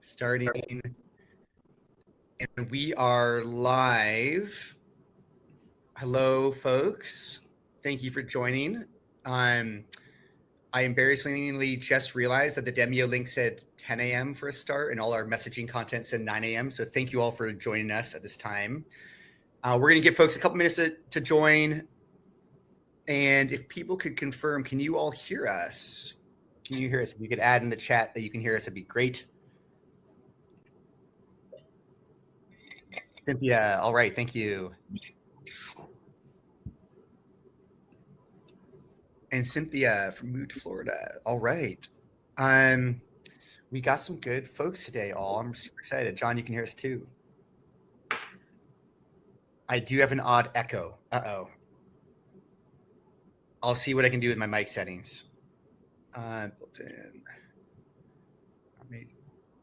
Starting, and we are live. Hello, folks. Thank you for joining. I embarrassingly just realized that the Demio link said 10 a.m. for a start, and all our messaging content said 9 a.m. So thank you all for joining us at this time. We're going to give folks a couple minutes to join. And if people could confirm, can you all hear us? Can you hear us? If you could add in the chat that you can hear us, it'd be great. Cynthia, all right, thank you. And Cynthia from Mood, Florida. All right. We got some good folks today, all. I'm super excited. John, you can hear us too. I do have an odd echo. Uh-oh. I'll see what I can do with my mic settings. Built in. I made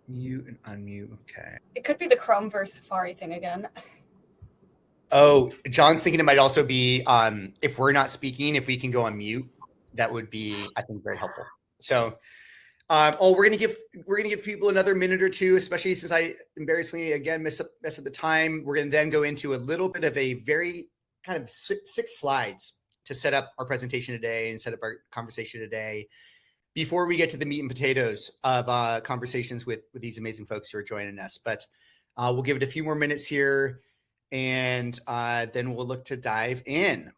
mute and unmute. Okay. It could be the Chrome versus Safari thing again. Oh, John's thinking it might also be if we're not speaking, if we can go on mute, that would be, I think, very helpful. So, we're gonna give people another minute or two, especially since I embarrassingly again mess up the time. We're gonna then go into a little bit of a very kind of 6 slides to set up our presentation today and set up our conversation today before we get to the meat and potatoes of conversations with these amazing folks who are joining us. But we'll give it a few more minutes here, and then we'll look to dive in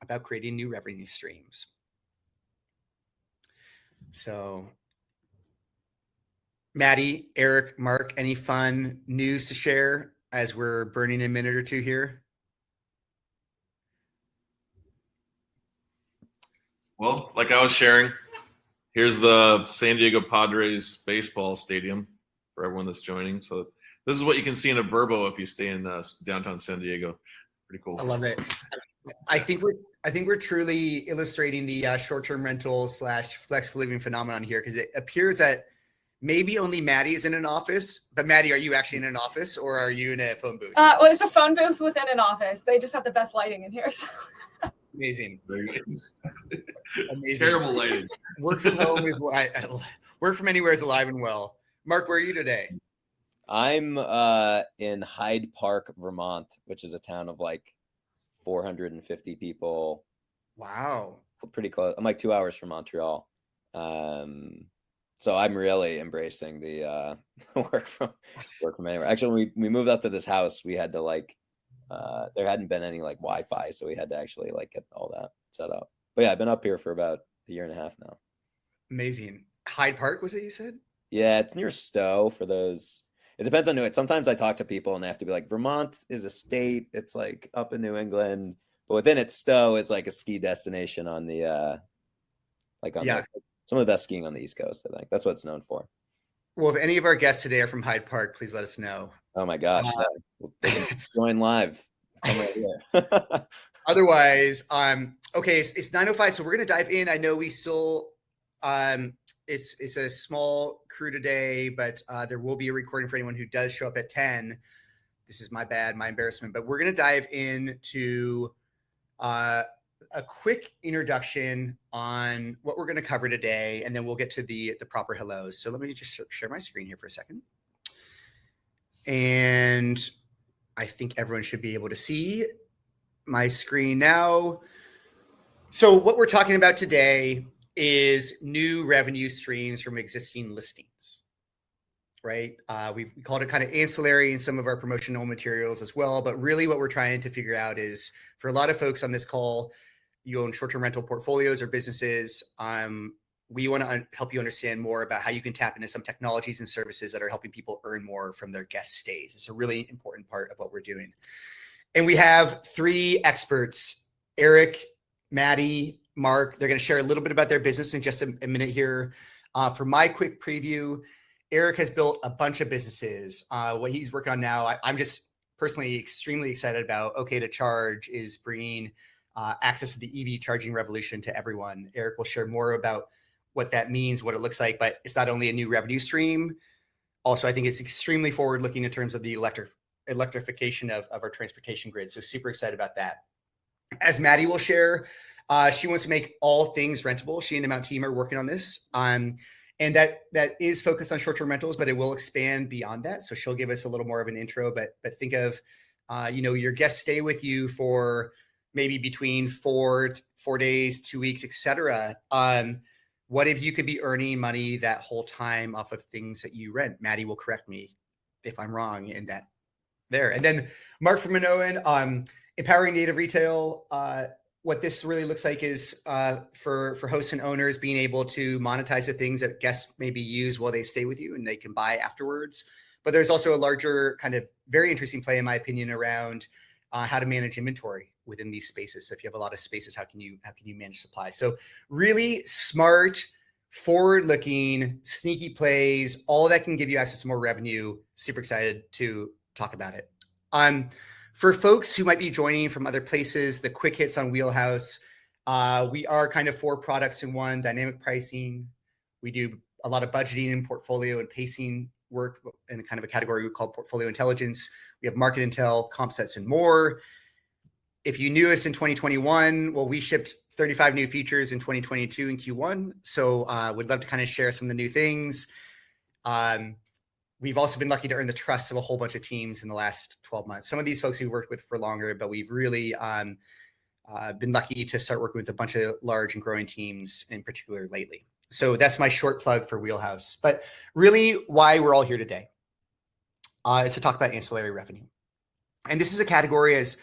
about creating new revenue streams. So, Maddie, Eric, Mark, any fun news to share as we're burning a minute or two here? Well, like I was sharing, here's the San Diego Padres baseball stadium for everyone that's joining. So this is what you can see in a Verbo if you stay in downtown San Diego. Pretty cool. I love it. I think we're truly illustrating the short-term rental / flex living phenomenon here, because it appears that maybe only Maddie is in an office. But Maddie, are you actually in an office, or are you in a phone booth? Well, it's a phone booth within an office. They just have the best lighting in here. So. Amazing. Amazing. Terrible lighting. Work from home is work from anywhere is alive and well. Mark, where are you today? I'm in Hyde Park, Vermont, which is a town of like 450 people. Wow. Pretty close. I'm like 2 hours from Montreal. So I'm really embracing the work from anywhere. Actually, when we moved up to this house, we had to there hadn't been any like Wi-Fi, so we had to actually like get all that set up. But yeah, I've been up here for about a year and a half now. Amazing. Hyde Park, was it you said? Yeah, it's near Stowe for those. It depends on who. Sometimes I talk to people and they have to be like, Vermont is a state. It's like up in New England, but within it, Stowe is like a ski destination on the some of the best skiing on the East Coast. I think that's what it's known for. Well, if any of our guests today are from Hyde Park, please let us know. Oh my gosh, they can join live. Right here. Otherwise, okay, it's 9:05, so we're gonna dive in. I know we still it's a small crew today, but there will be a recording for anyone who does show up at 10. This is my embarrassment, but we're gonna dive into a quick introduction on what we're going to cover today, and then we'll get to the proper hellos. So let me just share my screen here for a second. And I think everyone should be able to see my screen now. So what we're talking about today is new revenue streams from existing listings, right? We called it kind of ancillary in some of our promotional materials as well, but really what we're trying to figure out is, for a lot of folks on this call, you own short-term rental portfolios or businesses. We want to help you understand more about how you can tap into some technologies and services that are helping people earn more from their guest stays. It's a really important part of what we're doing. And we have 3 experts, Eric, Maddie, Mark. They're going to share a little bit about their business in just a minute here. For my quick preview, Eric has built a bunch of businesses. What he's working on now, I'm just personally extremely excited about. Okay to Charge is bringing access to the EV charging revolution to everyone. Eric will share more about what that means, what it looks like, but it's not only a new revenue stream. Also, I think it's extremely forward-looking in terms of the electrification of our transportation grid. So super excited about that. As Maddie will share, she wants to make all things rentable. She and the Mount team are working on this. And that is focused on short-term rentals, but it will expand beyond that. So she'll give us a little more of an intro, but think of, your guests stay with you for maybe between 4 days, 2 weeks, etc. What if you could be earning money that whole time off of things that you rent? Maddie will correct me if I'm wrong in that there. And then Mark from Minoan, empowering native retail. What this really looks like is for hosts and owners being able to monetize the things that guests maybe use while they stay with you and they can buy afterwards. But there's also a larger kind of very interesting play, in my opinion, around how to manage inventory within these spaces. So if you have a lot of spaces, how can you manage supply? So really smart, forward-looking, sneaky plays, all that can give you access to more revenue. Super excited to talk about it. For folks who might be joining from other places, the quick hits on Wheelhouse, we are kind of 4 products in one: dynamic pricing. We do a lot of budgeting and portfolio and pacing work in kind of a category we call portfolio intelligence. We have market intel, comp sets, and more. If you knew us in 2021, well, we shipped 35 new features in 2022 in Q1. So we'd love to kind of share some of the new things. We've also been lucky to earn the trust of a whole bunch of teams in the last 12 months. Some of these folks we worked with for longer, but we've really been lucky to start working with a bunch of large and growing teams in particular lately. So that's my short plug for Wheelhouse. But really why we're all here today is to talk about ancillary revenue. And this is a category as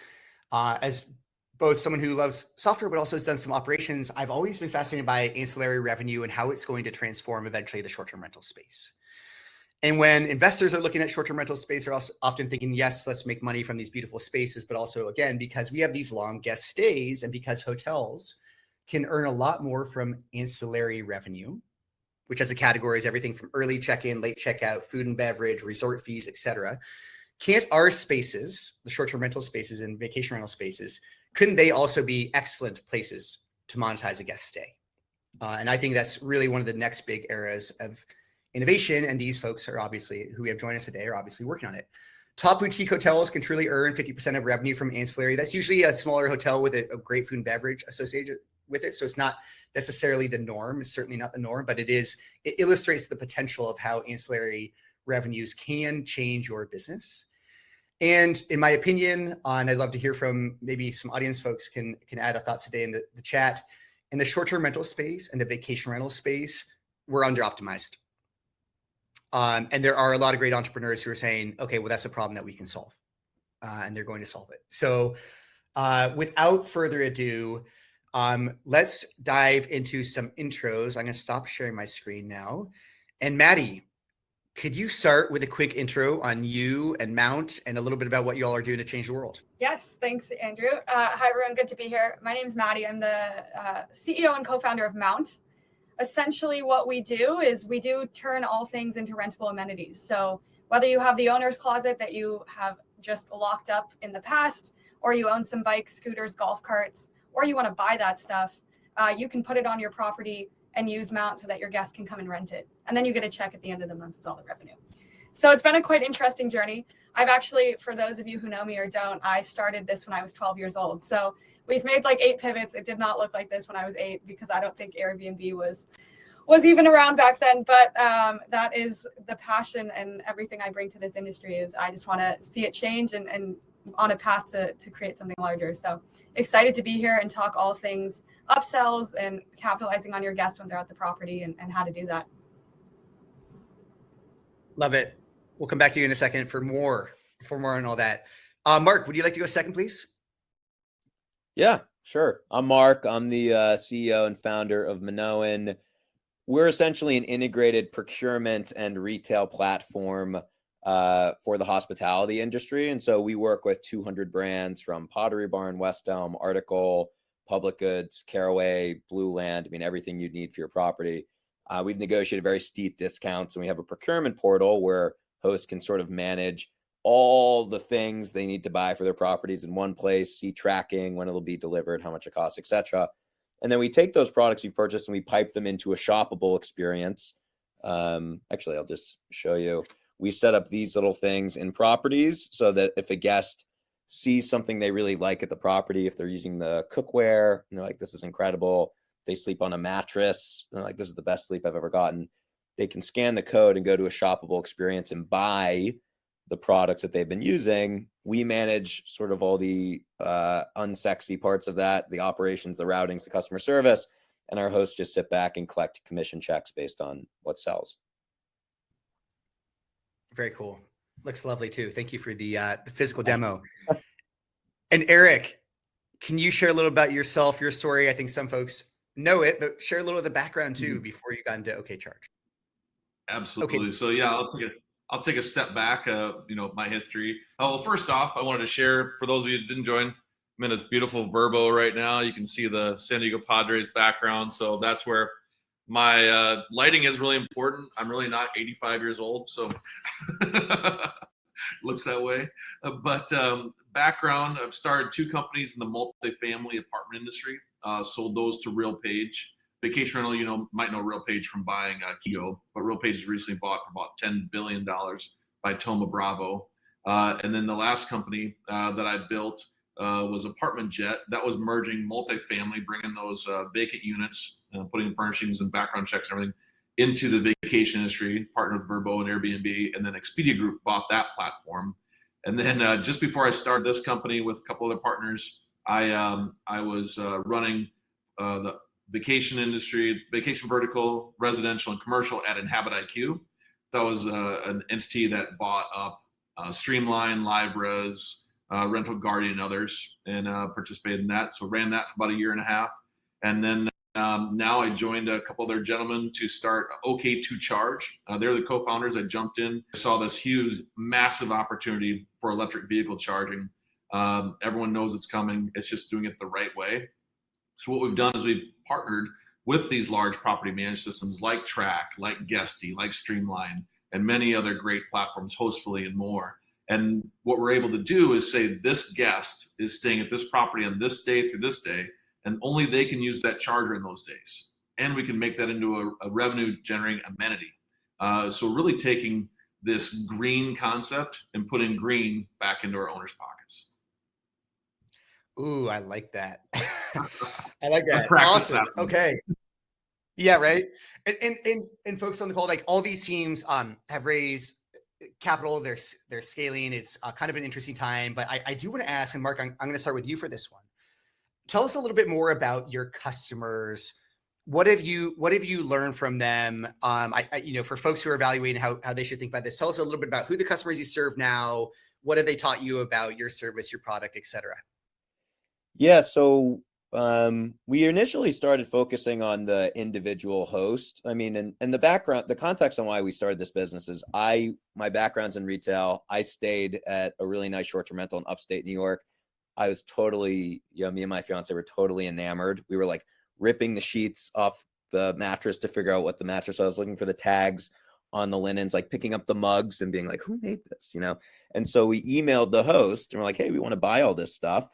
both someone who loves software, but also has done some operations. I've always been fascinated by ancillary revenue and how it's going to transform eventually the short-term rental space. And when investors are looking at short-term rental space, they're also often thinking, yes, let's make money from these beautiful spaces, but also, again, because we have these long guest stays and because hotels can earn a lot more from ancillary revenue, which as a category is everything from early check-in, late checkout, food and beverage, resort fees, etc. Can't our spaces, the short-term rental spaces and vacation rental spaces, couldn't they also be excellent places to monetize a guest stay? And I think that's really one of the next big eras of innovation. And these folks are obviously, who we have joined us today, are obviously working on it. Top boutique hotels can truly earn 50% of revenue from ancillary. That's usually a smaller hotel with a great food and beverage associated with it. So it's not necessarily the norm. It's certainly not the norm, but it illustrates the potential of how ancillary revenues can change your business. And in my opinion, and I'd love to hear from maybe some audience folks can add a thoughts today in the chat, in the short-term rental space and the vacation rental space, we're under-optimized. And there are a lot of great entrepreneurs who are saying, okay, well, that's a problem that we can solve. And they're going to solve it. So without further ado, let's dive into some intros. I'm going to stop sharing my screen now. And Maddie, could you start with a quick intro on you and Mount and a little bit about what you all are doing to change the world? Yes, thanks, Andrew. Hi, everyone. Good to be here. My name is Maddie. I'm the CEO and co-founder of Mount. Essentially, what we do is we do turn all things into rentable amenities. So whether you have the owner's closet that you have just locked up in the past, or you own some bikes, scooters, golf carts, or you want to buy that stuff, you can put it on your property and use Mount so that your guests can come and rent it. And then you get a check at the end of the month with all the revenue. So it's been a quite interesting journey. I've actually, for those of you who know me or don't, I started this when I was 12 years old. So we've made like 8 pivots. It did not look like this when I was 8 because I don't think Airbnb was even around back then. But that is the passion and everything I bring to this industry is I just want to see it change and on a path to create something larger. So excited to be here and talk all things upsells and capitalizing on your guests when they're at the property and how to do that. Love it. We'll come back to you in a second for more on all that. Mark, would you like to go second, please? Yeah, sure. I'm Mark. I'm the CEO and founder of Minoan. We're essentially an integrated procurement and retail platform for the hospitality industry. And so we work with 200 brands from Pottery Barn, West Elm, Article, Public Goods, Caraway, Blue Land. I mean, everything you'd need for your property. We've negotiated very steep discounts, and we have a procurement portal where hosts can sort of manage all the things they need to buy for their properties in one place, see tracking, when it'll be delivered, how much it costs, etc. And then we take those products you've purchased and we pipe them into a shoppable experience. Actually, I'll just show you. We set up these little things in properties so that if a guest sees something they really like at the property, if they're using the cookware, and they're like, this is incredible. They sleep on a mattress, and they're like, this is the best sleep I've ever gotten. they can scan the code and go to a shoppable experience and buy the products that they've been using. We manage sort of all the unsexy parts of that, the operations, the routings, the customer service, and our hosts just sit back and collect commission checks based on what sells. Very cool. Looks lovely too. Thank you for the physical demo. And Eric, can you share a little about yourself, your story? I think some folks know it, but share a little of the background too before you got into OK Charge. Absolutely. Okay. So yeah, I'll take a step back. My history. Well, first off, I wanted to share for those of you who didn't join. I'm in this beautiful Verbo right now. You can see the San Diego Padres background. So that's where my lighting is really important. I'm really not 85 years old, so looks that way. But background, I've started 2 companies in the multifamily apartment industry. Sold those to RealPage. Vacation rental, might know RealPage from buying Keo, but RealPage is recently bought for about $10 billion by Thoma Bravo. And then the last company that I built was Apartment Jet. That was merging multifamily, bringing those vacant units, putting furnishings and background checks and everything into the vacation industry, partnered with Verbo and Airbnb. And then Expedia Group bought that platform. And then just before I started this company with a couple other partners, I was running the vacation industry, vacation vertical, residential, and commercial at Inhabit IQ. That was an entity that bought up Streamline, LiveRes, Rental Guardian, and others, and participated in that. So ran that for about a year and a half. And then now I joined a couple other gentlemen to start OK to Charge. They're the co-founders. I jumped in, saw this huge, massive opportunity for electric vehicle charging. Everyone knows it's coming. It's just doing it the right way. So what we've done is we've partnered with these large property management systems like Track, like Guesty, like Streamline, and many other great platforms, Hostfully and more. And what we're able to do is say this guest is staying at this property on this day through this day, and only they can use that charger in those days. And we can make that into a revenue generating amenity. So really taking this green concept and putting green back into our owners' pockets. Ooh, I like that. I like that. Practice Awesome. that. Okay. Yeah, right. And folks on the call, like all these teams have raised capital. They're scaling. It's kind of an interesting time, but I do want to ask, and Mark, I'm going to start with you for this one. Tell us a little bit more about your customers. What have you learned from them? For folks who are evaluating how they should think about this, tell us a little bit about who the customers you serve now. What have they taught you about your service, your product, et cetera? Yeah, so we initially started focusing on the individual host. I mean, and the background, the context on why we started this business is my background's in retail. I stayed at a really nice short-term rental in upstate New York. I was totally, me and my fiance were totally enamored. We were like ripping the sheets off the mattress to figure out what the mattress was, looking for the tags on the linens, like picking up the mugs and being like, who made this, And so we emailed the host and we're like, hey, we want to buy all this stuff.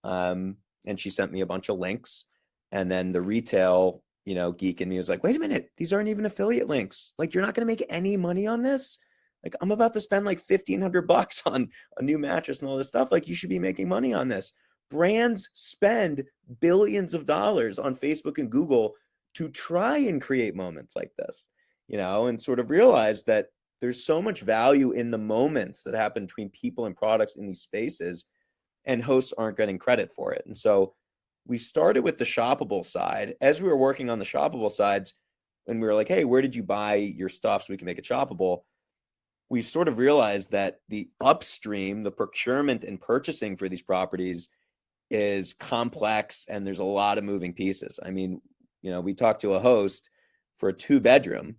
And she sent me a bunch of links, and then the retail, geek in me was like, wait a minute, these aren't even affiliate links. Like, you're not going to make any money on this. Like, I'm about to spend like $1,500 on a new mattress and all this stuff. Like, you should be making money on this. Brands spend billions of dollars on Facebook and Google to try and create moments like this, and sort of realize that there's so much value in the moments that happen between people and products in these spaces, and hosts aren't getting credit for it. And so we started with the shoppable side. As we were working on the shoppable sides, and we were like, hey, where did you buy your stuff so we can make it shoppable? We sort of realized that the upstream, the procurement and purchasing for these properties is complex, and there's a lot of moving pieces. I mean, we talked to a host for a 2-bedroom.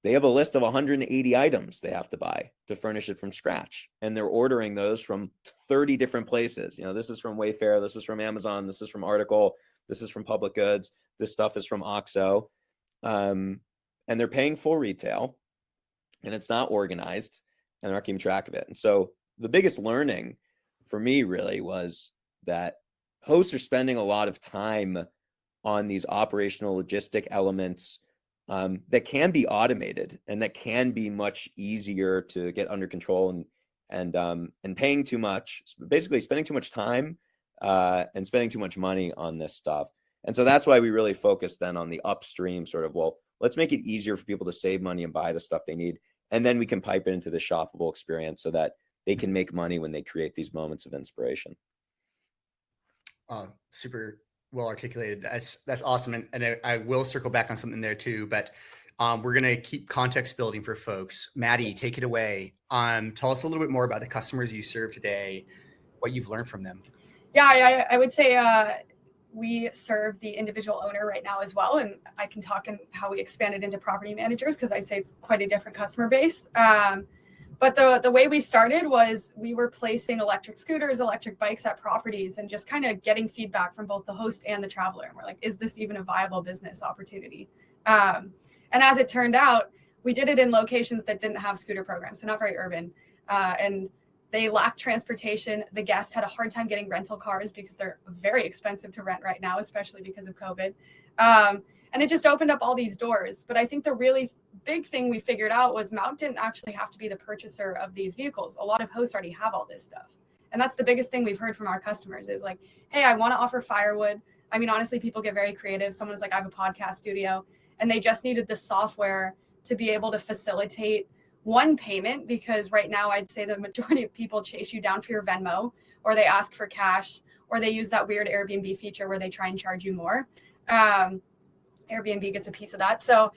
They have a list of 180 items they have to buy to furnish it from scratch. And they're ordering those from 30 different places. This is from Wayfair, this is from Amazon, this is from Article, this is from Public Goods, this stuff is from OXO. And they're paying full retail, and it's not organized, and they're not keeping track of it. And so the biggest learning for me really was that hosts are spending a lot of time on these operational logistic elements that can be automated and that can be much easier to get under control, and paying too much, basically spending too much time and spending too much money on this stuff. And so that's why we really focus then on the upstream sort of, well, let's make it easier for people to save money and buy the stuff they need. And then we can pipe it into the shoppable experience so that they can make money when they create these moments of inspiration. Super well articulated. That's awesome. And I will circle back on something there too, but we're going to keep context building for folks. Maddie, take it away. Tell us a little bit more about the customers you serve today, what you've learned from them. Yeah, I would say we serve the individual owner right now as well. And I can talk in how we expanded into property managers, because I say it's quite a different customer base. But the way we started was we were placing electric scooters, electric bikes at properties and just kind of getting feedback from both the host and the traveler. And we're like, is this even a viable business opportunity? And as it turned out, we did it in locations that didn't have scooter programs, so not very urban. And they lacked transportation. The guests had a hard time getting rental cars because they're very expensive to rent right now, especially because of COVID. And it just opened up all these doors. But I think the really big thing we figured out was Mount didn't actually have to be the purchaser of these vehicles. A lot of hosts already have all this stuff. And that's the biggest thing we've heard from our customers is like, hey, I want to offer firewood. I mean, honestly, people get very creative. Someone was like, I have a podcast studio, and they just needed the software to be able to facilitate one payment, because right now I'd say the majority of people chase you down for your Venmo, or they ask for cash, or they use that weird Airbnb feature where they try and charge you more. Airbnb gets a piece of that. So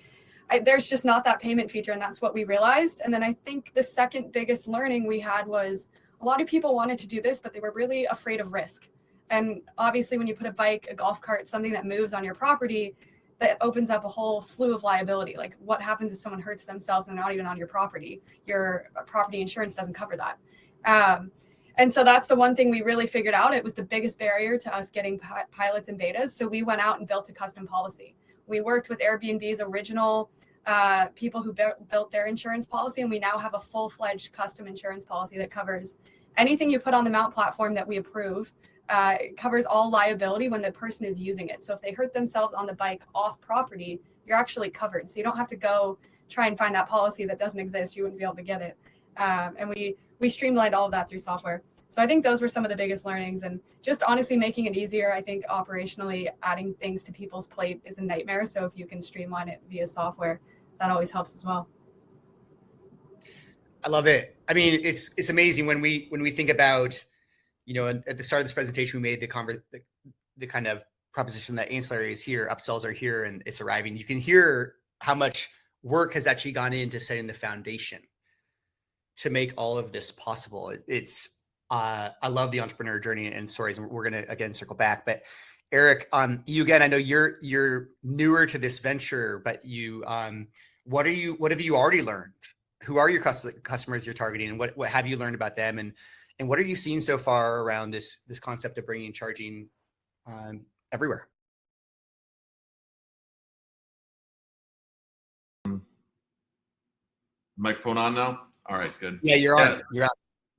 there's just not that payment feature, and that's what we realized. And then I think the second biggest learning we had was a lot of people wanted to do this, but they were really afraid of risk. And obviously when you put a bike, a golf cart, something that moves on your property, that opens up a whole slew of liability. Like, what happens if someone hurts themselves and they're not even on your property? Your property insurance doesn't cover that. And so that's the one thing we really figured out. It was the biggest barrier to us getting pilots and betas. So we went out and built a custom policy. We worked with Airbnb's original people who built their insurance policy, and we now have a full-fledged custom insurance policy that covers anything you put on the Mount platform that we approve. It covers all liability when the person is using it. So if they hurt themselves on the bike off property, you're actually covered. So you don't have to go try and find that policy that doesn't exist. You wouldn't be able to get it. And we streamlined all of that through software. So I think those were some of the biggest learnings, and just honestly making it easier. I think operationally adding things to people's plate is a nightmare. So if you can streamline it via software, that always helps as well. I love it. I mean, it's amazing when we think about, you know, at the start of this presentation, we made the kind of proposition that ancillary is here, upsells are here, and it's arriving. You can hear how much work has actually gone into setting the foundation to make all of this possible. I love the entrepreneur journey and stories, and we're going to again circle back. But Eric, you again, I know you're newer to this venture, but you, what have you already learned? Who are your customers you're targeting, and what have you learned about them, and what are you seeing so far around this concept of bringing charging everywhere? Microphone on now? All right, good. Yeah, you're on. You're on.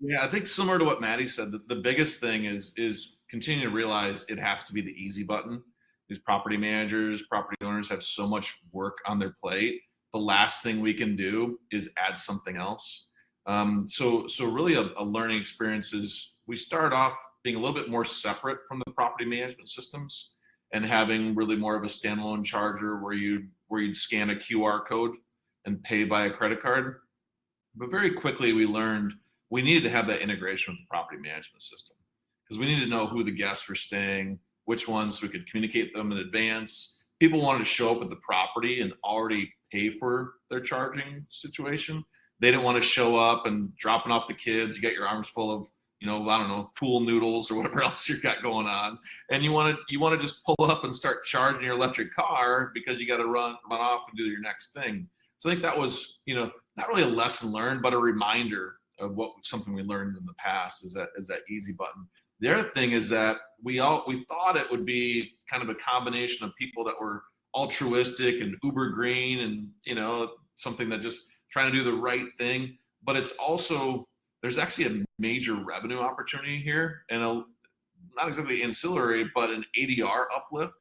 Yeah, I think similar to what Maddie said, the biggest thing is continue to realize it has to be the easy button. These property managers, property owners have so much work on their plate. The last thing we can do is add something else. So really a learning experience is we start off being a little bit more separate from the property management systems and having really more of a standalone charger where you'd scan a QR code and pay via credit card. But very quickly we learned we needed to have that integration with the property management system, because we needed to know who the guests were staying, which ones we could communicate them in advance. People wanted to show up at the property and already pay for their charging situation. They didn't want to show up and dropping off the kids. You got your arms full of, I don't know, pool noodles or whatever else you've got going on. And you want to just pull up and start charging your electric car because you got to run off and do your next thing. So I think that was, not really a lesson learned, but a reminder of something we learned in the past is that easy button. The other thing is that we thought it would be kind of a combination of people that were altruistic and uber green and, something that just trying to do the right thing. But it's also, there's actually a major revenue opportunity here, and not exactly ancillary, but an ADR uplift.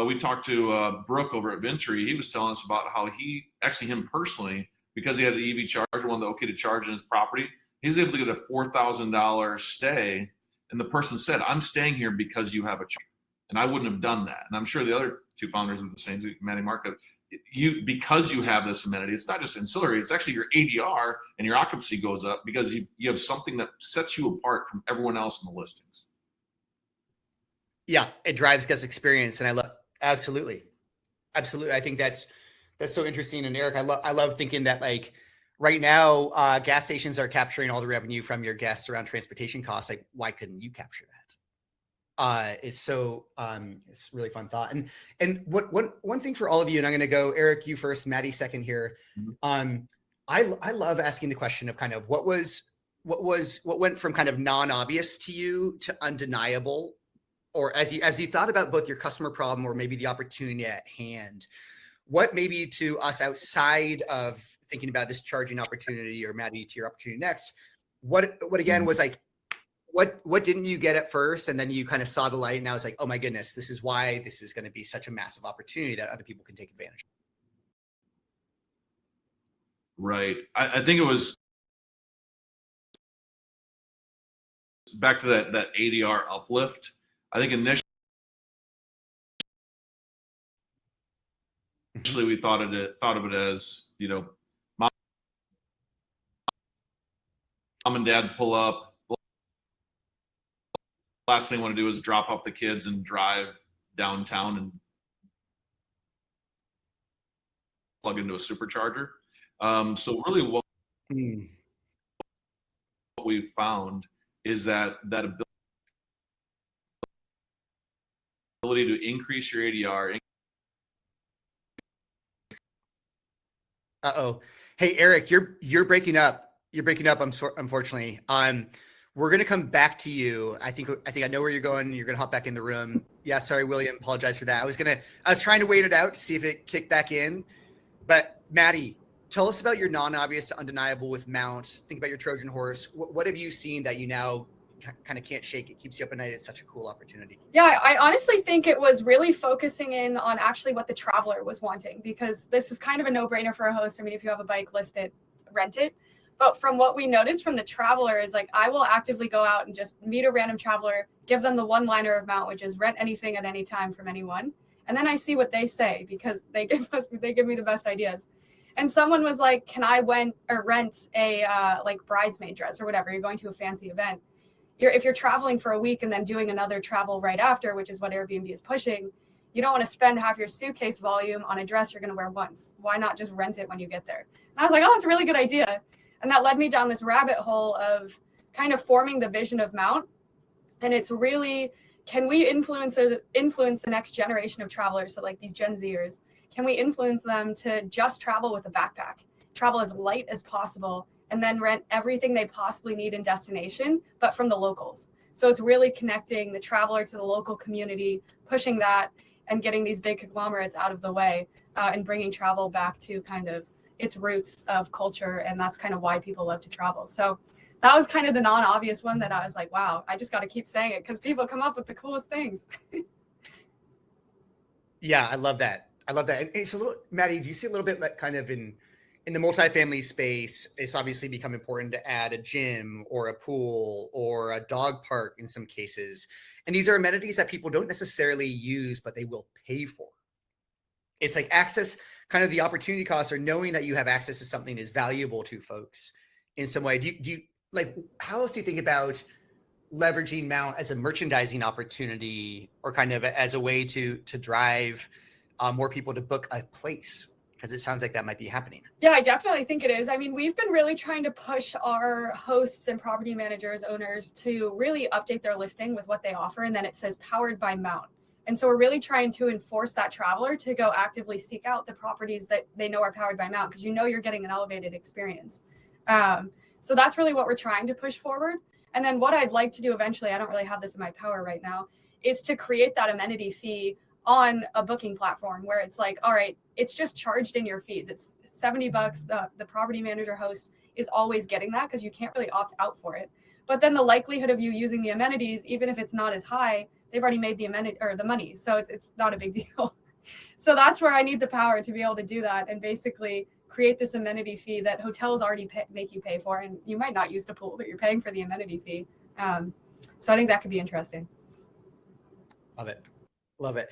We talked to Brooke over at Venturi. He was telling us about how him personally, because he had an EV charger, wanted the okay to charge in his property, he was able to get a $4,000 stay. And the person said, I'm staying here because you have a charger. And I wouldn't have done that. And I'm sure the other two founders of the same, Matt and Mark, because you have this amenity, it's not just ancillary, it's actually your ADR and your occupancy goes up because you have something that sets you apart from everyone else in the listings. Yeah, it drives guest experience, and I love absolutely. I think that's so interesting. And Eric, I love thinking that like right now, gas stations are capturing all the revenue from your guests around transportation costs. Like, why couldn't you capture that? It's so it's really fun thought. And one thing for all of you, and I'm going to go Eric, you first, Maddie second here. I love asking the question of kind of what went from kind of non-obvious to you to undeniable, or as you thought about both your customer problem or maybe the opportunity at hand, what maybe to us outside of thinking about this charging opportunity, or Maddie to your opportunity next, what again was like, what didn't you get at first, and then you kind of saw the light and now it's like, oh my goodness, this is why this is going to be such a massive opportunity that other people can take advantage of. Right. I think it was back to that ADR uplift. I think initially we thought of it as, you know, mom and dad pull up. Last thing I want to do is drop off the kids and drive downtown and plug into a supercharger. So really what we've found is that ability to increase your ADR. Hey, Eric, you're breaking up. Unfortunately. We're going to come back to you. I think I know where you're going. You're going to hop back in the room. Yeah. Sorry, William. Apologize for that. I was trying to wait it out to see if it kicked back in, but Maddie, tell us about your non-obvious to undeniable with Mount. Think about your Trojan horse. What have you seen that you now kind of can't shake? It keeps you up at night. It's such a cool opportunity. Yeah, I honestly think it was really focusing in on actually what the traveler was wanting, because this is kind of a no-brainer for a host. I mean, if you have a bike, list it, rent it. But from what we noticed from the traveler is like, I will actively go out and just meet a random traveler, give them the one-liner of Mount, which is rent anything at any time from anyone. And then I see what they say, because they give me the best ideas. And someone was like, can I rent a like bridesmaid dress or whatever? You're going to a fancy event. If you're traveling for a week and then doing another travel right after, which is what Airbnb is pushing, you don't want to spend half your suitcase volume on a dress you're going to wear once. Why not just rent it when you get there? And I was like, oh, that's a really good idea. And that led me down this rabbit hole of kind of forming the vision of Mount. And it's really, can we influence the next generation of travelers? So like these Gen Zers, can we influence them to just travel with a backpack, travel as light as possible, and then rent everything they possibly need in destination, but from the locals? So it's really connecting the traveler to the local community, pushing that and getting these big conglomerates out of the way, and bringing travel back to kind of its roots of culture. And that's kind of why people love to travel. So that was kind of the non-obvious one that I was like, wow, I just got to keep saying it because people come up with the coolest things. Yeah, I love that. And it's a little, Maddie, do you see a little bit like kind of in the multifamily space, it's obviously become important to add a gym or a pool or a dog park in some cases. And these are amenities that people don't necessarily use, but they will pay for. It's like access, kind of the opportunity cost, or knowing that you have access to something is valuable to folks in some way. Do you like, how else do you think about leveraging Mount as a merchandising opportunity, or kind of as a way to drive more people to book a place? Because it sounds like that might be happening. Yeah, I definitely think it is. I mean, we've been really trying to push our hosts and property managers, owners, to really update their listing with what they offer. And then it says powered by Mount. And so we're really trying to enforce that traveler to go actively seek out the properties that they know are powered by Mount, because you know you're getting an elevated experience. So that's really what we're trying to push forward. And then what I'd like to do eventually, I don't really have this in my power right now, is to create that amenity fee on a booking platform where it's like, all right, it's just charged in your fees. It's $70. The property manager host is always getting that because you can't really opt out for it. But then the likelihood of you using the amenities, even if it's not as high, they've already made the amenity or the money. So it's not a big deal. So that's where I need the power to be able to do that and basically create this amenity fee that hotels already make you pay for. And you might not use the pool, but you're paying for the amenity fee. So I think that could be interesting. Love it.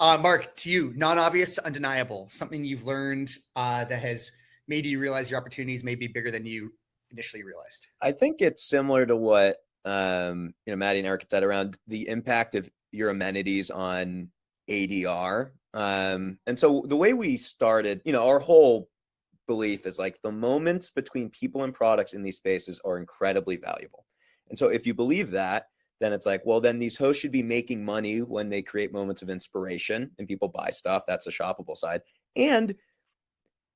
Mark, to you, non-obvious to undeniable, something you've learned that has made you realize your opportunities may be bigger than you initially realized. I think it's similar to what Maddie and Eric said around the impact of your amenities on ADR. And so the way we started, our whole belief is like the moments between people and products in these spaces are incredibly valuable. And so if you believe that, then it's like, well, then these hosts should be making money when they create moments of inspiration and people buy stuff. That's the shoppable side. And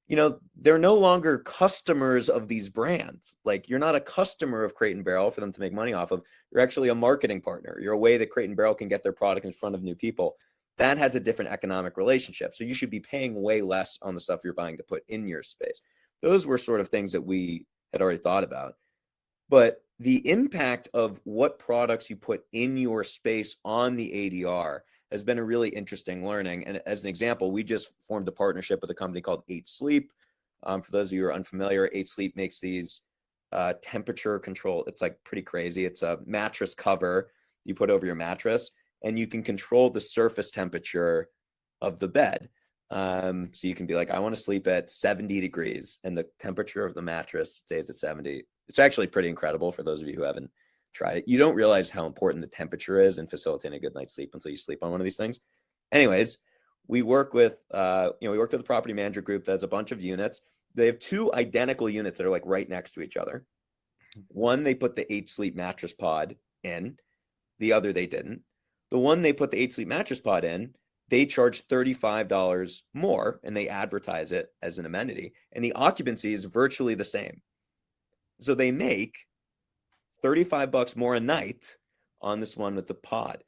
they're no longer customers of these brands. Like, you're not a customer of Crate and Barrel for them to make money off of. You're actually a marketing partner. You're a way that Crate and Barrel can get their product in front of new people. That has a different economic relationship. So you should be paying way less on the stuff you're buying to put in your space. Those were sort of things that we had already thought about. But the impact of what products you put in your space on the ADR has been a really interesting learning. And as an example, we just formed a partnership with a company called 8 Sleep. For those of you who are unfamiliar, 8 Sleep makes these temperature control. It's like pretty crazy. It's a mattress cover you put over your mattress, and you can control the surface temperature of the bed. So you can be like, I want to sleep at 70 degrees, and the temperature of the mattress stays at 70. It's actually pretty incredible for those of you who haven't tried it. You don't realize how important the temperature is in facilitating a good night's sleep until you sleep on one of these things. Anyways, we work with, we worked with a property manager group that has a bunch of units. They have 2 identical units that are like right next to each other. One, they put the 8 Sleep mattress pod in. The other, they didn't. The one they put the 8 Sleep mattress pod in, they charge $35 more, and they advertise it as an amenity. And the occupancy is virtually the same. So they make $35 more a night on this one with the pod.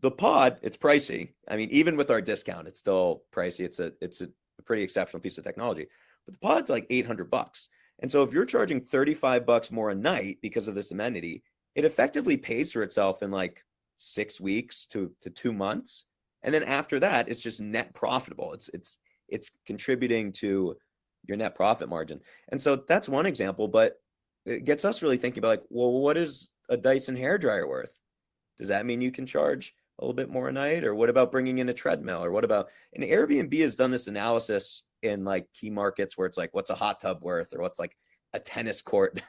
The pod, it's pricey. I mean, even with our discount, it's still pricey. It's a pretty exceptional piece of technology. But the pod's like $800. And so if you're charging $35 more a night because of this amenity, it effectively pays for itself in like 6 weeks to 2 months. And then after that, it's just net profitable. It's contributing to your net profit margin. And so that's one example, but it gets us really thinking about like, well, what is a Dyson hairdryer worth? Does that mean you can charge a little bit more a night? Or what about bringing in a treadmill? Or what about, and Airbnb has done this analysis in like key markets where it's like, what's a hot tub worth? Or what's like a tennis court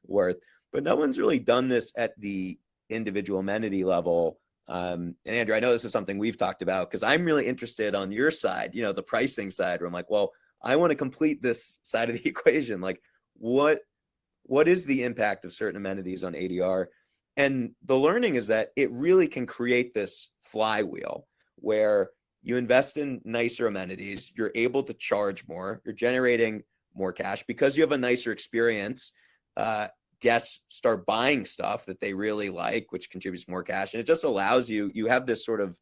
worth? But no one's really done this at the individual amenity level. And Andrew, I know this is something we've talked about because I'm really interested on your side, the pricing side, where I'm like, well, I want to complete this side of the equation. Like, what is the impact of certain amenities on ADR? And the learning is that it really can create this flywheel where you invest in nicer amenities, you're able to charge more, you're generating more cash because you have a nicer experience. Guests start buying stuff that they really like, which contributes more cash. And it just allows you have this sort of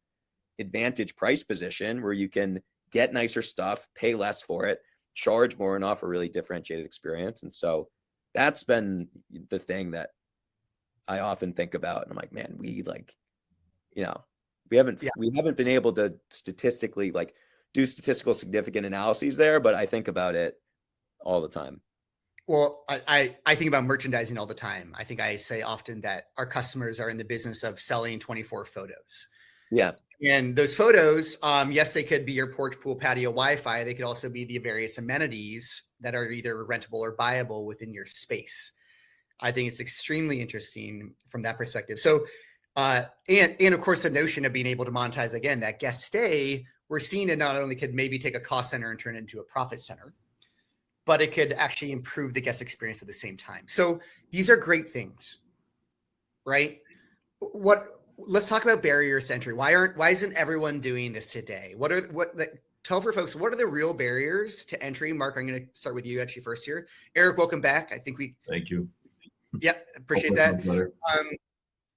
advantage price position where you can get nicer stuff, pay less for it, charge more, and offer a really differentiated experience. And so that's been the thing that I often think about. And I'm like, man, we haven't been able to statistically do statistical significant analyses there, but I think about it all the time. Well, I think about merchandising all the time. I think I say often that our customers are in the business of selling 24 photos. Yeah. And those photos, yes, they could be your porch, pool, patio, Wi-Fi. They could also be the various amenities that are either rentable or buyable within your space. I think it's extremely interesting from that perspective. So, and of course, the notion of being able to monetize, again, that guest stay, we're seeing it not only could maybe take a cost center and turn it into a profit center, but it could actually improve the guest experience at the same time. So these are great things, right? Let's talk about barriers to entry. Why isn't everyone doing this today? Tell for folks, what are the real barriers to entry? Mark, I'm going to start with you actually first here. Eric, welcome back. Thank you. Yeah, appreciate that.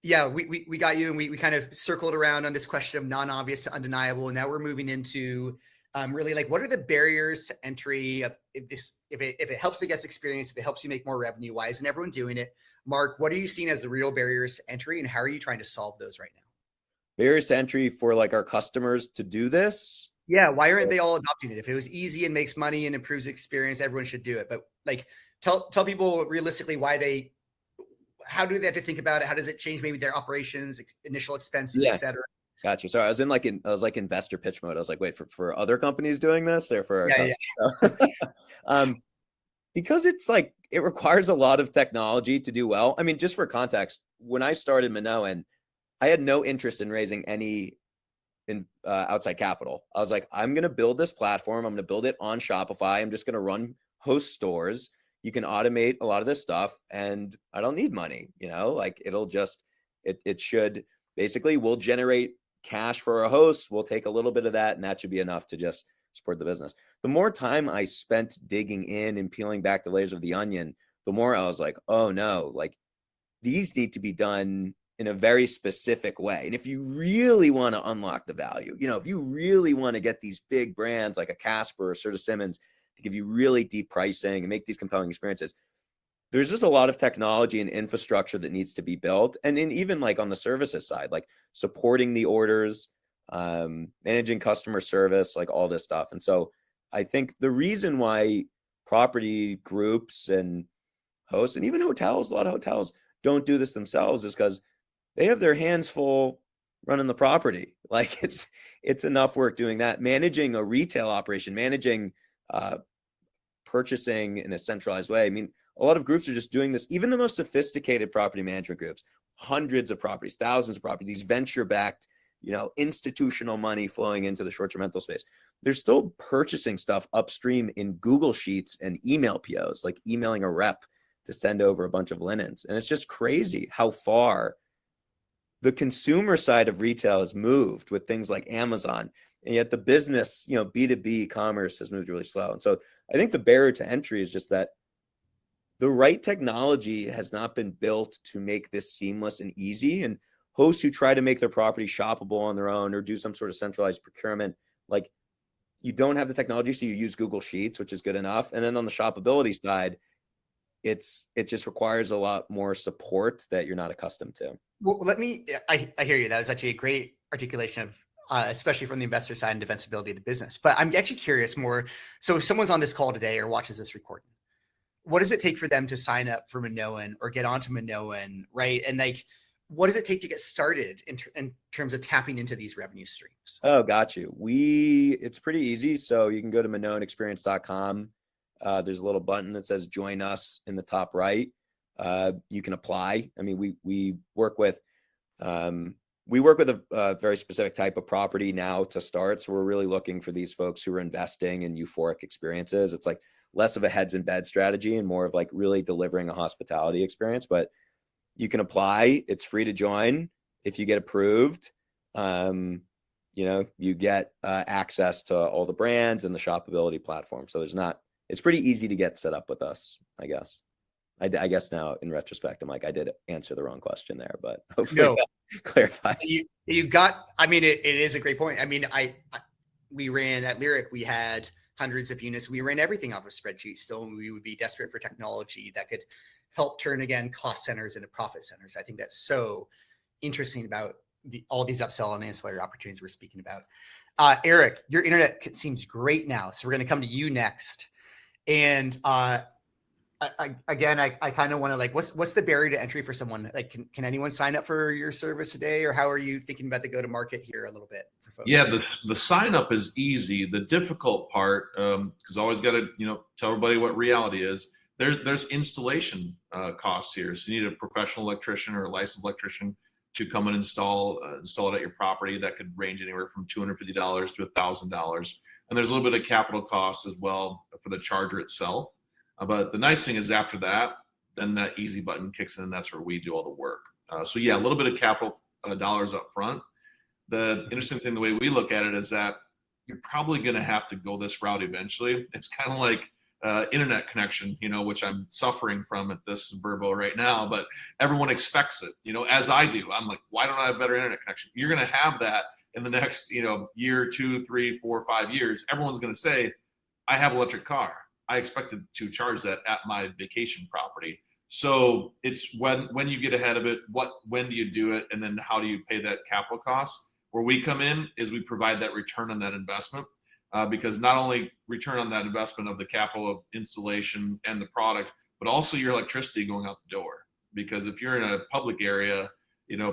We got you, and we kind of circled around on this question of non-obvious to undeniable, and now we're moving into really like, what are the barriers to entry if it helps the guest experience, if it helps you make more revenue, why isn't everyone doing it? Mark, what are you seeing as the real barriers to entry, and how are you trying to solve those right now? Barriers to entry for like our customers to do this? Yeah, why aren't they all adopting it? If it was easy and makes money and improves the experience, everyone should do it. But like, tell people realistically how do they have to think about it? How does it change maybe their operations, initial expenses, et cetera? Gotcha. Sorry, I was like investor pitch mode. I was like, wait, for other companies doing this or for our Yeah, customers? So, because it's like, it requires a lot of technology to do well. I mean, just for context, when I started Minoan, I had no interest in raising any outside capital. I was like, I'm going to build this platform. I'm going to build it on Shopify. I'm just going to host stores. You can automate a lot of this stuff and I don't need money, like it should basically, we'll generate cash for a host. We'll take a little bit of that and that should be enough to just support the business. The more time I spent digging in and peeling back the layers of the onion, the more I was like, oh no, like these need to be done in a very specific way. And if you really want to unlock the value, if you really want to get these big brands like a Casper or Serta Simmons to give you really deep pricing and make these compelling experiences, there's just a lot of technology and infrastructure that needs to be built. And then even like on the services side, like supporting the orders, managing customer service, like all this stuff. And so I think the reason why property groups and hosts and even hotels, a lot of hotels don't do this themselves is because they have their hands full running the property. Like it's enough work doing that, managing a retail operation, managing purchasing in a centralized way. I mean, a lot of groups are just doing this. Even the most sophisticated property management groups, hundreds of properties, thousands of properties, these venture-backed, institutional money flowing into the short-term rental space. They're still purchasing stuff upstream in Google Sheets and email POs, like emailing a rep to send over a bunch of linens. And it's just crazy how far the consumer side of retail has moved with things like Amazon. And yet the business, B2B commerce has moved really slow. And so I think the barrier to entry is just that the right technology has not been built to make this seamless and easy. And hosts who try to make their property shoppable on their own or do some sort of centralized procurement, like you don't have the technology, so you use Google Sheets, which is good enough. And then on the shoppability side, it just requires a lot more support that you're not accustomed to. Well, I hear you. That was actually a great articulation of, especially from the investor side and defensibility of the business. But I'm actually curious more. So if someone's on this call today or watches this recording, what does it take for them to sign up for Minoan or get onto Minoan, right? And like, what does it take to get started in terms of tapping into these revenue streams? Oh, got you. It's pretty easy. So you can go to minoanexperience.com. There's a little button that says join us in the top right. You can apply. I mean, we work with a very specific type of property now to start. So we're really looking for these folks who are investing in euphoric experiences. It's like less of a heads in bed strategy and more of like really delivering a hospitality experience. But you can apply. It's free to join. If you get approved, you get access to all the brands and the shoppability platform. So it's pretty easy to get set up with us, I guess. I guess now in retrospect, I'm like, I did answer the wrong question there, but hopefully that clarifies. You got, I mean, it is a great point. I mean, we ran at Lyric, we had hundreds of units. We ran everything off of spreadsheets still, and we would be desperate for technology that could help turn, again, cost centers into profit centers. I think that's so interesting about all these upsell and ancillary opportunities we're speaking about. Eric, your internet seems great now. So we're going to come to you next. And I kind of want to like, what's the barrier to entry for someone? Like, can anyone sign up for your service today, or how are you thinking about the go-to-market here a little bit for folks? Yeah, the sign up is easy. The difficult part, because I always got to tell everybody what reality is. There's installation costs here. So you need a professional electrician or a licensed electrician to come and install it at your property. That could range anywhere from $250 to $1,000. And there's a little bit of capital cost as well for the charger itself. But the nice thing is after that, then that easy button kicks in, and that's where we do all the work. So yeah, a little bit of capital dollars up front. The interesting thing, the way we look at it, is that you're probably going to have to go this route eventually. It's kind of like internet connection, which I'm suffering from at this Verbo right now, but everyone expects it, as I do. I'm like, why don't I have better internet connection? You're going to have that in the next, year, 2, 3, 4, 5 years. Everyone's going to say, I have an electric car. I expected to charge that at my vacation property. So it's when you get ahead of it, when do you do it? And then how do you pay that capital cost? Where we come in is we provide that return on that investment, because not only return on that investment of the capital of installation and the product, but also your electricity going out the door. Because if you're in a public area,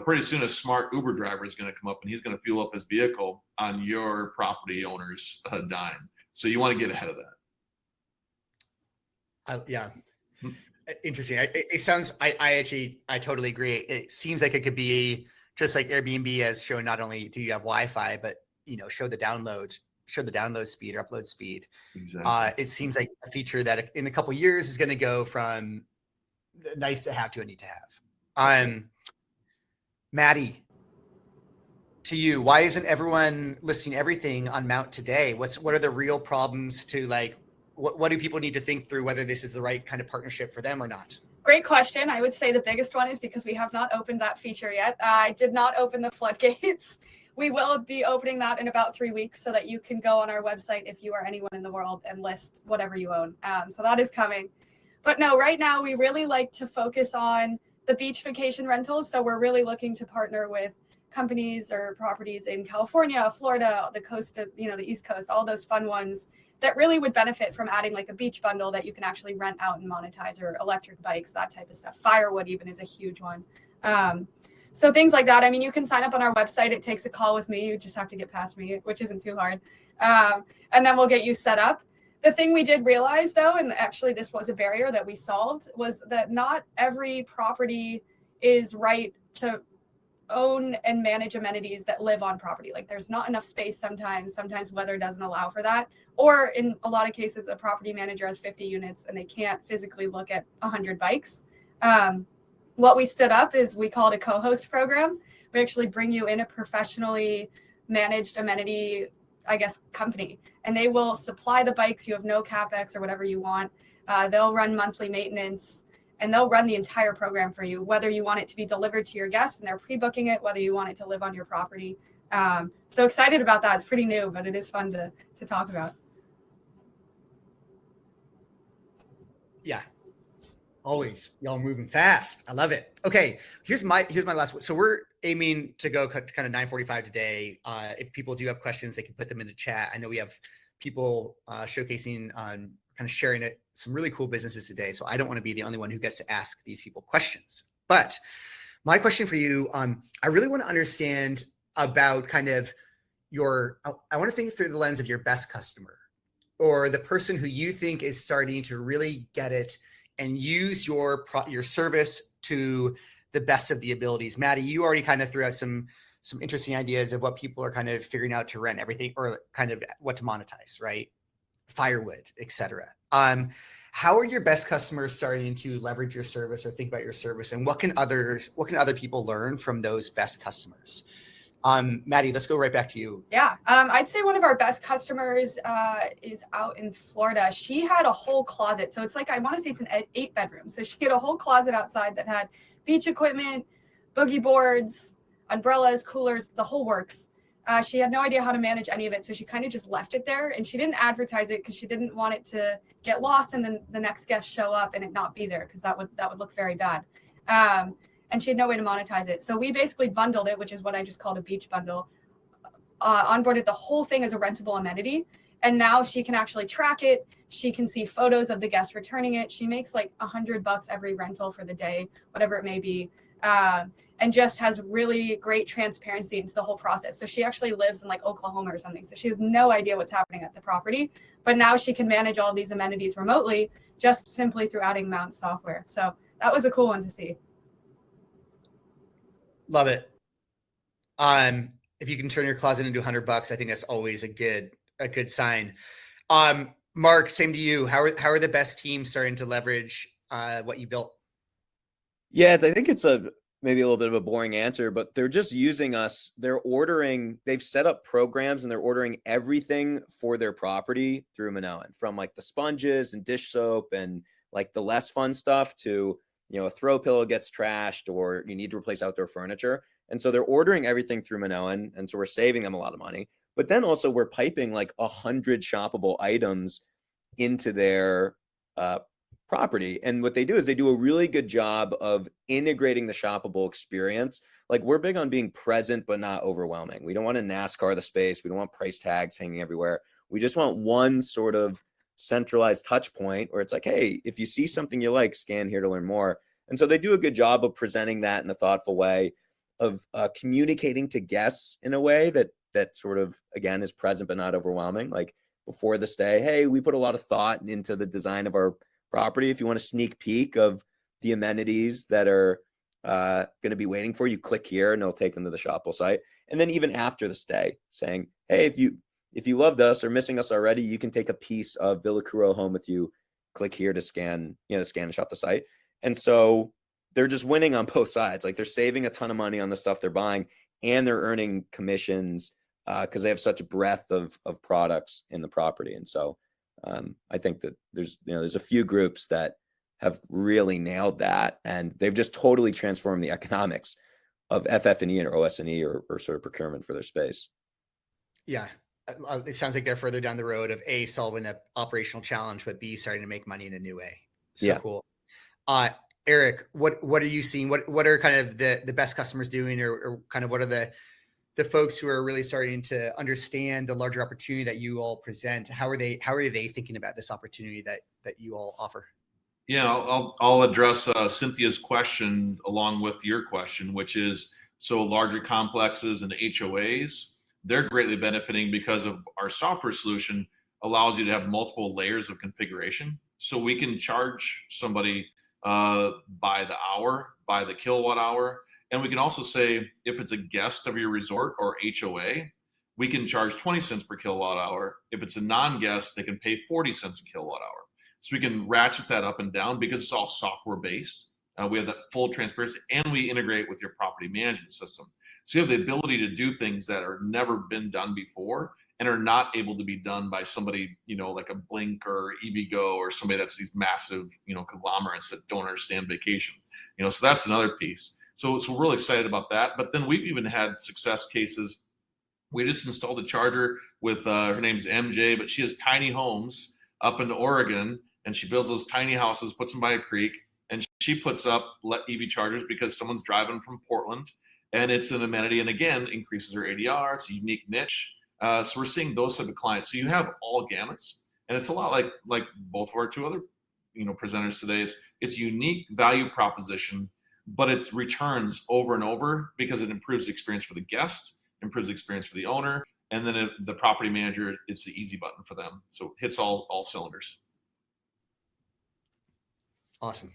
pretty soon a smart Uber driver is going to come up and he's going to fuel up his vehicle on your property owner's dime. So you want to get ahead of that. Yeah. Interesting. It sounds, I totally agree. It seems like it could be just like Airbnb has shown, not only do you have Wi-Fi, but, show the download speed or upload speed. Exactly. It seems like a feature that in a couple of years is going to go from nice to have to a need to have. Maddie, to you, why isn't everyone listing everything on Mount today? What are the real problems to what do people need to think through whether this is the right kind of partnership for them or not? Great question. I would say the biggest one is because we have not opened that feature yet. I did not open the floodgates. We will be opening that in about 3 weeks so that you can go on our website if you are anyone in the world and list whatever you own. So that is coming. But no, right now we really like to focus on the beach vacation rentals. So we're really looking to partner with companies or properties in California, Florida, the coast of, the East Coast, all those fun ones that really would benefit from adding like a beach bundle that you can actually rent out and monetize, or electric bikes, that type of stuff. Firewood even is a huge one. So things like that. I mean, you can sign up on our website. It takes a call with me. You just have to get past me, which isn't too hard. And then we'll get you set up. The thing we did realize though, and actually this was a barrier that we solved, was that not every property is right to own and manage amenities that live on property. Like there's not enough space sometimes weather doesn't allow for that. Or in a lot of cases, a property manager has 50 units and they can't physically look at 100 bikes. What we stood up is we call it a co-host program. We actually bring you in a professionally managed amenity, company, and they will supply the bikes. You have no CapEx or whatever you want. They'll run monthly maintenance, and they'll run the entire program for you, whether you want it to be delivered to your guests and they're pre-booking it, whether you want it to live on your property. So excited about that. It's pretty new, but it is fun to talk about. Yeah. Always. Y'all moving fast. I love it. Okay. Here's my last one. So we're aiming to go kind of 9:45 today. If people do have questions, they can put them in the chat. I know we have people showcasing on kind of sharing some really cool businesses today. So I don't want to be the only one who gets to ask these people questions. But my question for you, I really want to understand about kind of I want to think through the lens of your best customer, or the person who you think is starting to really get it and use your service to the best of the abilities. Maddie, you already kind of threw out some interesting ideas of what people are kind of figuring out to rent everything, or kind of what to monetize, right? Firewood, etc. How are your best customers starting to leverage your service or think about your service, and what can other people learn from those best customers? Maddie, let's go right back to you. Yeah, I'd say one of our best customers is out in Florida. She had a whole closet. So it's like, I want to say it's an 8-bedroom. So she had a whole closet outside that had beach equipment, boogie boards, umbrellas, coolers, the whole works. She had no idea how to manage any of it. So she kind of just left it there, and she didn't advertise it because she didn't want it to get lost and then the next guest show up and it not be there, because that would look very bad. And she had no way to monetize it. So we basically bundled it, which is what I just called a beach bundle, onboarded the whole thing as a rentable amenity. And now she can actually track it. She can see photos of the guests returning it. She makes like $100 every rental for the day, whatever it may be. And just has really great transparency into the whole process. So she actually lives in like Oklahoma or something. So she has no idea what's happening at the property, but now she can manage all these amenities remotely just simply through adding Mount software. So that was a cool one to see. Love it. If you can turn your closet into $100, I think that's always a good sign. Mark, same to you. How are the best teams starting to leverage what you built? Yeah, I think it's maybe a little bit of a boring answer, but they're just using us. They've set up programs and they're ordering everything for their property through Minoan, from like the sponges and dish soap and like the less fun stuff to, a throw pillow gets trashed or you need to replace outdoor furniture. And so they're ordering everything through Minoan. And so we're saving them a lot of money. But then also we're piping like 100 shoppable items into their property. And what they do is they do a really good job of integrating the shoppable experience. Like, we're big on being present, but not overwhelming. We don't want to NASCAR the space. We don't want price tags hanging everywhere. We just want one sort of centralized touch point where it's like, hey, if you see something you like, scan here to learn more. And so they do a good job of presenting that in a thoughtful way. of communicating to guests in a way that sort of, again, is present but not overwhelming. Like before the stay, hey, we put a lot of thought into the design of our property. If you want a sneak peek of the amenities that are going to be waiting for you, click here and it'll take them to the Shopwell site. And then even after the stay, saying, hey, if you loved us or missing us already, you can take a piece of Villa Curo home with you. Click here to scan and shop the site. And so they're just winning on both sides. Like they're saving a ton of money on the stuff they're buying, and they're earning commissions because they have such a breadth of products in the property. And so I think that there's a few groups that have really nailed that, and they've just totally transformed the economics of FF&E or OS&E or sort of procurement for their space. Yeah. It sounds like they're further down the road of A, solving an operational challenge, but B, starting to make money in a new way. So cool. Eric, what are you seeing? What are kind of the best customers doing, or kind of what are the folks who are really starting to understand the larger opportunity that you all present? How are they thinking about this opportunity that you all offer? Yeah, I'll address Cynthia's question along with your question, which is, so larger complexes and HOAs, they're greatly benefiting because of our software solution allows you to have multiple layers of configuration. So we can charge somebody by the hour, by the kilowatt hour. And we can also say, if it's a guest of your resort or HOA, we can charge 20 cents per kilowatt hour. If it's a non-guest, they can pay 40 cents a kilowatt hour. So we can ratchet that up and down because it's all software based. We have that full transparency, and we integrate with your property management system. So you have the ability to do things that are never been done before and are not able to be done by somebody, like a Blink or EVgo or somebody that's these massive, conglomerates that don't understand vacation. So that's another piece. So we're really excited about that. But then we've even had success cases. We just installed a charger with her name's MJ, but she has tiny homes up in Oregon, and she builds those tiny houses, puts them by a creek, and she puts up EV chargers because someone's driving from Portland, and it's an amenity, and again, increases her ADR. It's a unique niche. So we're seeing those type of clients. So you have all gamuts, and it's a lot like both of our two other presenters today. It's unique value proposition, but it returns over and over because it improves the experience for the guest, improves the experience for the owner, and then the property manager, it's the easy button for them. So it hits all cylinders. Awesome.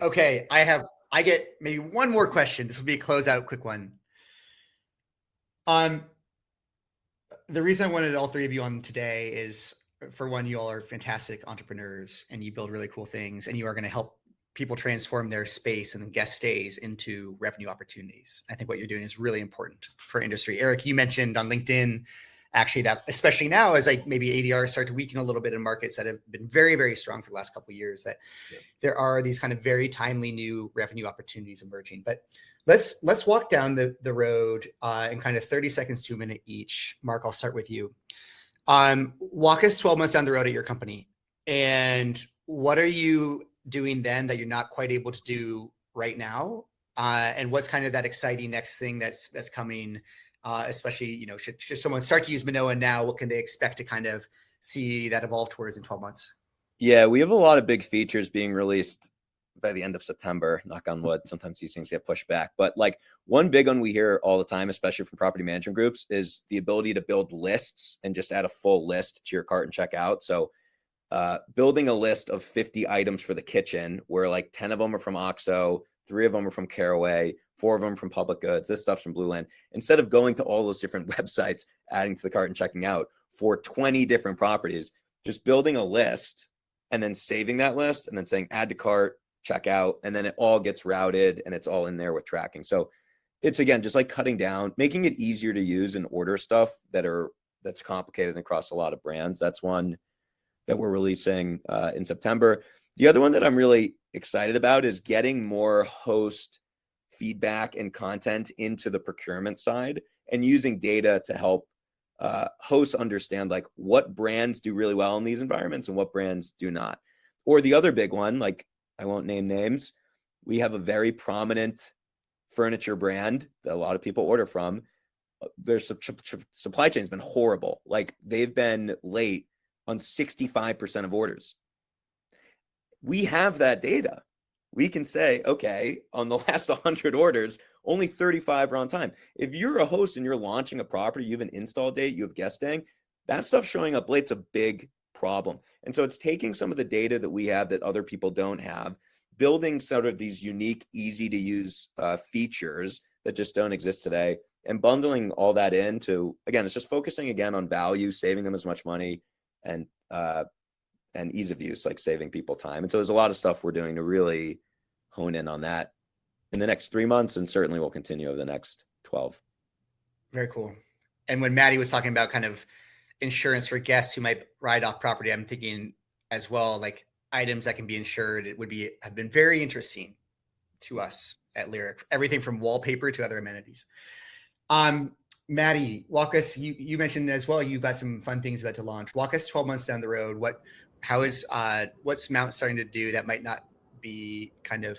Okay, I get maybe one more question. This will be a closeout, quick one. The reason I wanted all three of you on today is, for one, you all are fantastic entrepreneurs and you build really cool things, and you are going to help people transform their space and guest stays into revenue opportunities. I think what you're doing is really important for industry. Eric, you mentioned on LinkedIn, actually, that especially now as maybe ADR start to weaken a little bit in markets that have been very, very strong for the last couple of years, that there are these kind of very timely new revenue opportunities emerging. But let's walk down the road in kind of 30 seconds to a minute each. Mark, I'll start with you. Walk us 12 months down the road at your company, and what are you doing then that you're not quite able to do right now? And what's kind of that exciting next thing that's coming? Especially, should someone start to use Manoa now, what can they expect to kind of see that evolve towards in 12 months? Yeah, we have a lot of big features being released by the end of September, knock on wood. Sometimes these things get pushed back. But like one big one we hear all the time, especially from property management groups, is the ability to build lists and just add a full list to your cart and check out. So building a list of 50 items for the kitchen, where like 10 of them are from OXO, 3 of them are from Caraway, 4 of them from Public Goods, this stuff's from Blue Land. Instead of going to all those different websites, adding to the cart and checking out for 20 different properties, just building a list and then saving that list and then saying add to cart, check out, and then it all gets routed and it's all in there with tracking. So it's, again, just like cutting down, making it easier to use and order stuff that's complicated across a lot of brands. That's one that we're releasing in September. The other one that I'm really excited about is getting more host feedback and content into the procurement side and using data to help hosts understand like what brands do really well in these environments and what brands do not. Or the other big one, like I won't name names, we have a very prominent furniture brand that a lot of people order from. Their supply chain has been horrible. Like they've been late on 65% of orders. We have that data. we can say, okay, on the last 100 orders, only 35 are on time. If you're a host and you're launching a property, you have an install date, you have guest staying, that stuff showing up late's a big problem. And so it's taking some of the data that we have that other people don't have, building sort of these unique, easy to use features that just don't exist today, and bundling all that into, again, it's just focusing again on value, saving them as much money, and ease of use, like saving people time. And so there's a lot of stuff we're doing to really hone in on that in the next 3 months, and certainly will continue over the next 12. Very cool. And when Maddie was talking about kind of insurance for guests who might ride off property, I'm thinking as well, like items that can be insured, it would have been very interesting to us at Lyric, everything from wallpaper to other amenities. Maddie, walk us, you mentioned as well, you got some fun things about to launch. Walk us 12 months down the road. What's Mount starting to do that might not be kind of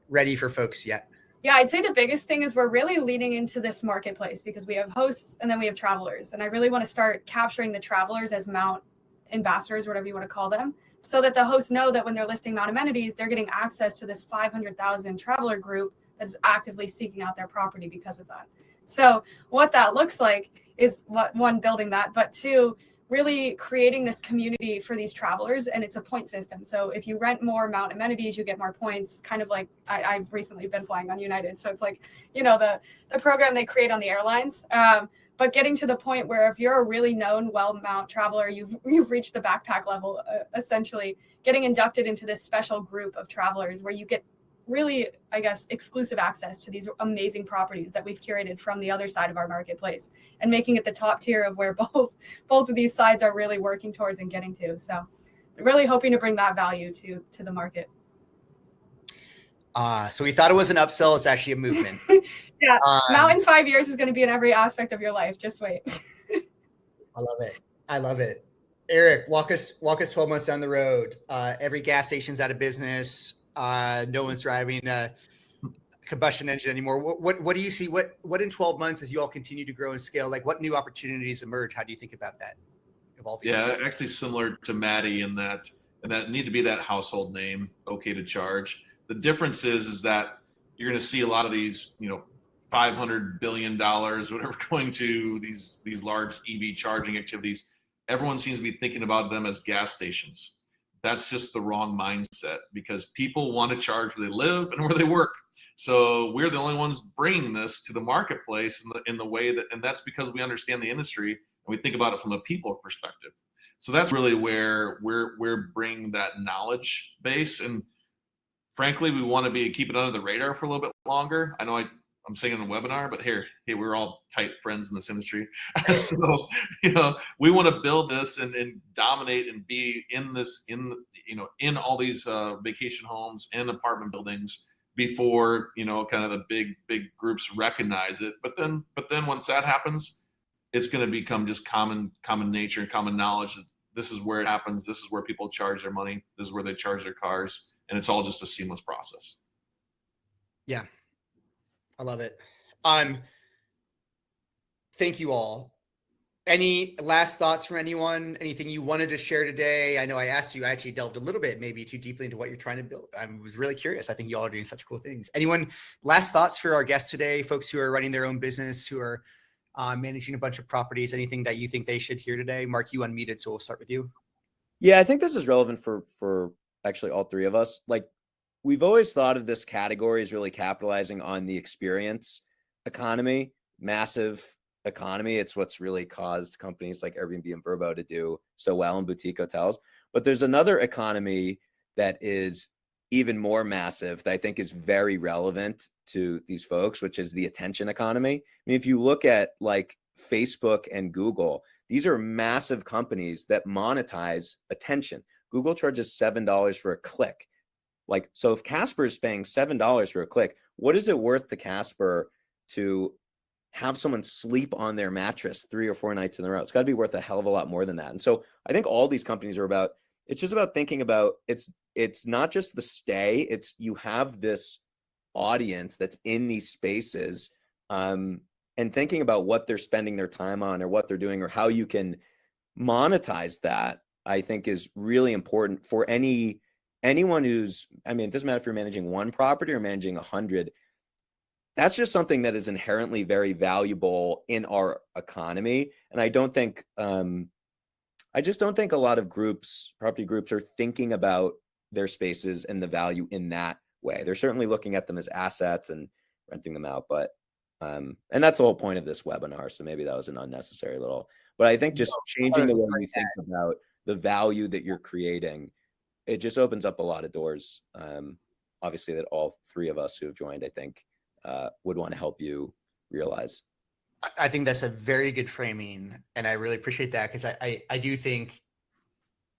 ready for folks yet? Yeah, I'd say the biggest thing is we're really leaning into this marketplace because we have hosts and then we have travelers. And I really want to start capturing the travelers as Mount ambassadors, whatever you want to call them, so that the hosts know that when they're listing Mount amenities, they're getting access to this 500,000 traveler group that's actively seeking out their property because of that. So what that looks like is, one, building that, but two, really creating this community for these travelers, and it's a point system. So if you rent more Mount amenities, you get more points, kind of like I've recently been flying on United. So it's like, the program they create on the airlines, but getting to the point where if you're a really known Mount traveler, you've reached the backpack level, essentially getting inducted into this special group of travelers where you get really, I guess, exclusive access to these amazing properties that we've curated from the other side of our marketplace, and making it the top tier of where both of these sides are really working towards and getting to. So really hoping to bring that value to the market. So we thought it was an upsell. It's actually a movement. Yeah. Mount in 5 years is going to be in every aspect of your life. Just wait. I love it. Eric, walk us 12 months down the road. Every gas station's out of business. No one's driving a combustion engine anymore. What do you see? What in 12 months, as you all continue to grow and scale, like what new opportunities emerge? How do you think about that evolving? Yeah, actually similar to Maddie in that need to be that household name, okay to charge. The difference is that you're going to see a lot of these, $500 billion, whatever, going to these large EV charging activities. Everyone seems to be thinking about them as gas stations. That's just the wrong mindset, because people want to charge where they live and where they work. So we're the only ones bringing this to the marketplace in the way that, and that's because we understand the industry and we think about it from a people perspective. So that's really where we're bringing that knowledge base. And frankly, we want to keep it under the radar for a little bit longer. I know I'm saying in a webinar, but hey, we're all tight friends in this industry. So, we want to build this and dominate and be in all these vacation homes and apartment buildings before, kind of the big groups recognize it. But then once that happens, it's going to become just common nature and common knowledge that this is where it happens. This is where people charge their money. This is where they charge their cars. And it's all just a seamless process. Yeah. I love it. Thank you all. Any last thoughts from anyone? Anything you wanted to share today? I know I asked you, I actually delved a little bit, maybe too deeply into what you're trying to build. I was really curious. I think you all are doing such cool things. Anyone, last thoughts for our guests today, folks who are running their own business, who are managing a bunch of properties, anything that you think they should hear today? Mark, you unmuted, so we'll start with you. Yeah, I think this is relevant for actually all three of us. Like, we've always thought of this category as really capitalizing on the experience economy, massive economy. It's what's really caused companies like Airbnb and Vrbo to do so well in boutique hotels. But there's another economy that is even more massive that I think is very relevant to these folks, which is the attention economy. I mean, if you look at like Facebook and Google, these are massive companies that monetize attention. Google charges $7 for a click. Like, so if Casper is paying $7 for a click, what is it worth to Casper to have someone sleep on their mattress 3 or 4 nights in a row? It's got to be worth a hell of a lot more than that. And so I think all these companies are about, it's just about thinking about, it's not just the stay, it's you have this audience that's in these spaces, and thinking about what they're spending their time on or what they're doing or how you can monetize that, I think is really important for any anyone who's, I mean, it doesn't matter if you're managing one property or managing 100. That's just something that is inherently very valuable in our economy. And I don't think, I just don't think a lot of groups, property groups, are thinking about their spaces and the value in that way. They're certainly looking at them as assets and renting them out, but and that's the whole point of this webinar. So maybe that was an unnecessary little, but I think just changing the way you think about the value that you're creating, it just opens up a lot of doors. Obviously, that all three of us who have joined, I think, would want to help you realize. I think that's a very good framing, and I really appreciate that, because I do think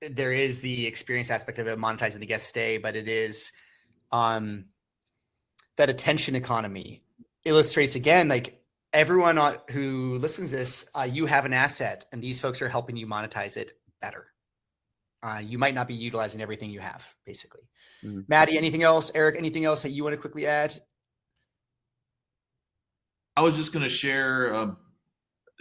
there is the experience aspect of it, monetizing the guest stay, but it is that attention economy illustrates again, like, everyone who listens to this, you have an asset, and these folks are helping you monetize it better. You might not be utilizing everything you have, basically. Mm-hmm. Maddie, anything else? Eric, anything else that you want to quickly add? I was just going to share,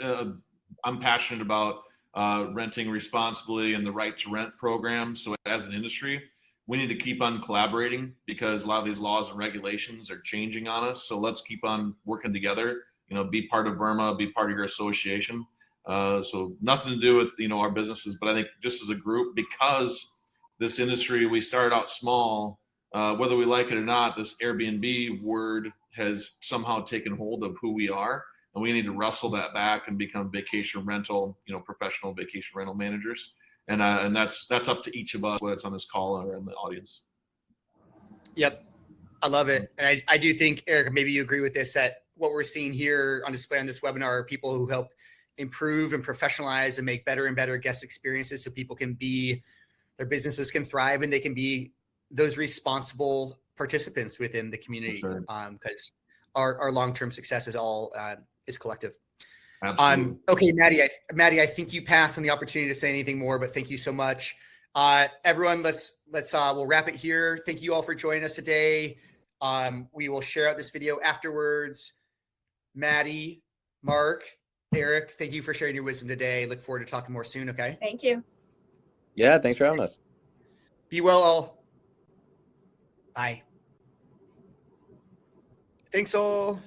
I'm passionate about renting responsibly and the right to rent program. So as an industry, we need to keep on collaborating, because a lot of these laws and regulations are changing on us. So let's keep on working together, be part of VRMA, be part of your association. So nothing to do with, our businesses, but I think just as a group, because this industry, we started out small, whether we like it or not, this Airbnb word has somehow taken hold of who we are, and we need to wrestle that back and become vacation rental, professional vacation rental managers. And that's up to each of us, whether it's on this call or in the audience. Yep. I love it. And I do think, Eric, maybe you agree with this, that what we're seeing here on display on this webinar are people who help improve and professionalize and make better and better guest experiences, so people can be, their businesses can thrive, and they can be those responsible participants within the community. Sure. Because our long-term success is all is collective. Absolutely. Okay, Maddie, I think you passed on the opportunity to say anything more, but thank you so much. Everyone, we'll wrap it here. Thank you all for joining us today. We will share out this video afterwards. Maddie, Mark, Eric, thank you for sharing your wisdom today. Look forward to talking more soon. Okay. Thank you. Yeah. Thanks for having us. Be well all. Bye. Thanks all.